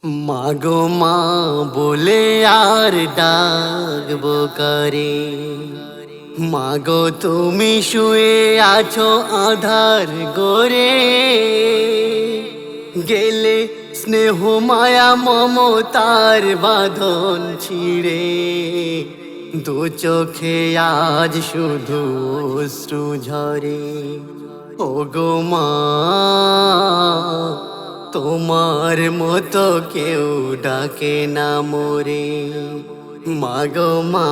মাগো মা বলে আর ডাকবো কারে। মাগো তুমি শুয়ে আছো আধার গরে, গেলে স্নেহ মায়া মমতার বাঁধন ছিঁড়ে, দু চোখে আজ শুধু অশ্রু ঝরে। ও গো মা তোমার মতো কেউ ডাকে না মোরে। মাগো মা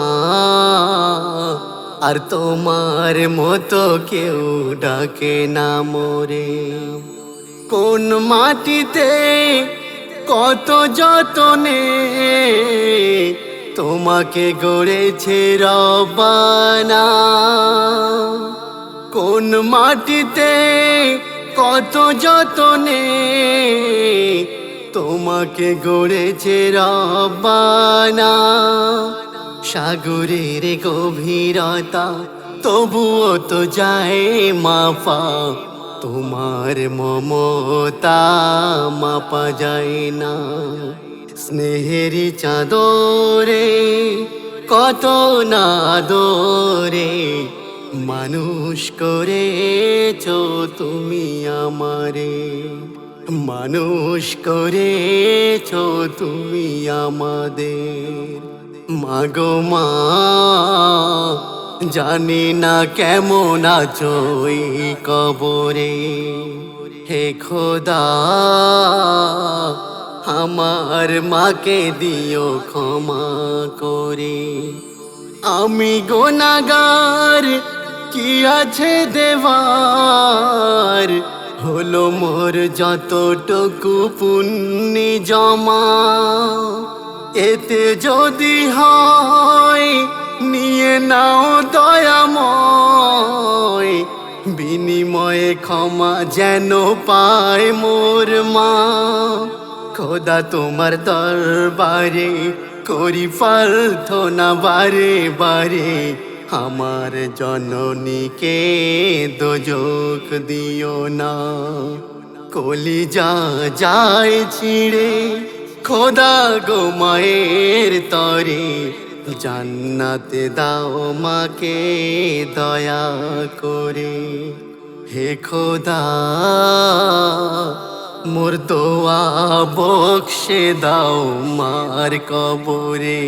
আর তোমার মতো কেউ ডাকে না মোরে। কোন মাটিতে কত যতনে তোমাকে গড়েছে রব্বানা, কোন মাটিতে কত যতনে তোমাকে গড়েছে রব্বানা। সাগরের গভীরতা তবুও তো যায় মাপা, তোমার মমতা মাপা যায় না। স্নেহেরই চাদরে কত না দরে মানুষ করেছো তুমি আমারে, মানুষ করেছো তুমি আমাদের। মাগো মা জানি না কেমন আছো এই কবরে, হে খোদা আমার মাকে দিও ক্ষমা করে। আমি গুনাহগার কি আছে দেবার, হলো মোর যতটুকু পুণ্যি জমা। এতে যদি হয় নিয়ে নাও দয়াময়, বিনিময়ে ক্ষমা যেন পায় মোর মা। খোদা তোমার দরবারে করি প্রার্থনা বারে বারে, আমার জননীকে দোজখ দিও না। কলিজা যায় ছিঁড়ে খোদা গো মায়ের তরে, জান্নাতে দাও মাকে দয়া করে। হে খোদা মোর দোয়া বক্সে দাও মার কবরে।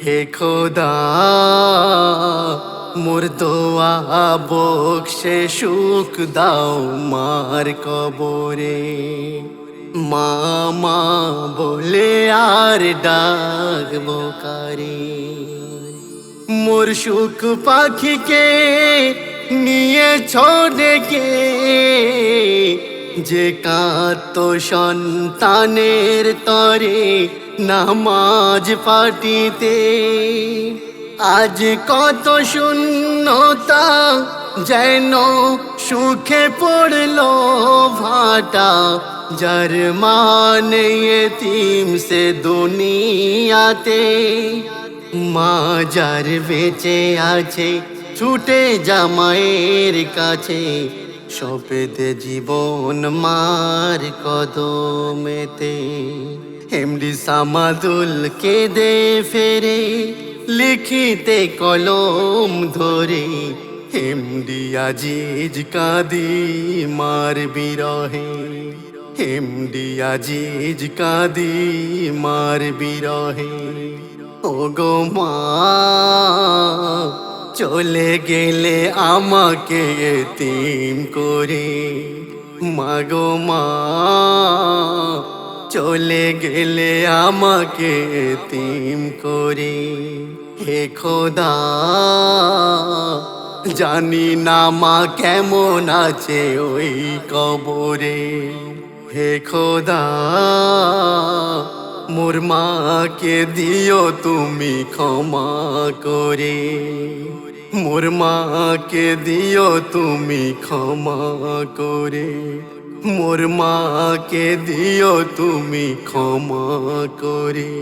হে খোদা মোর দোয়া বক্সে সুখ দাও মার কবরে। মা মা বলে আর ডাকবো কারে। মোর সুখ পাখিকে নিয়ে ডেকে, যে কাঁদত সন্তানের তরে নামাজ পাটিতে। আজ কত শূন্যতা যেন সুখে পড়লো ভাটা, যার মানে এতিম সে দুনিয়াতে। মা যার বেঁচে আছে ছুটে জামাইয়ের কাছে, সপেতে জীবন মার কদমেতে। এমডি সামাদুল কেঁদে ফেরে লিখিতে কলম ধরে, এমডি আজিজ কাঁদি মার বিরহে। এমডি আজিজ কাঁদি মার বিরহে। ও গো মা চলে গেলে আমাকে এতিম করে। মাগো মা চলে গেলে আমাকে এতিম করে। হে খোদা জানি না মা কেমন আছে ওই কবরে। হে খোদা মোর মাকে দিও তুমি ক্ষমা করে। মোর মাকে দিও তুমি ক্ষমা করে। মোর মাকে দিও তুমি ক্ষমা করে।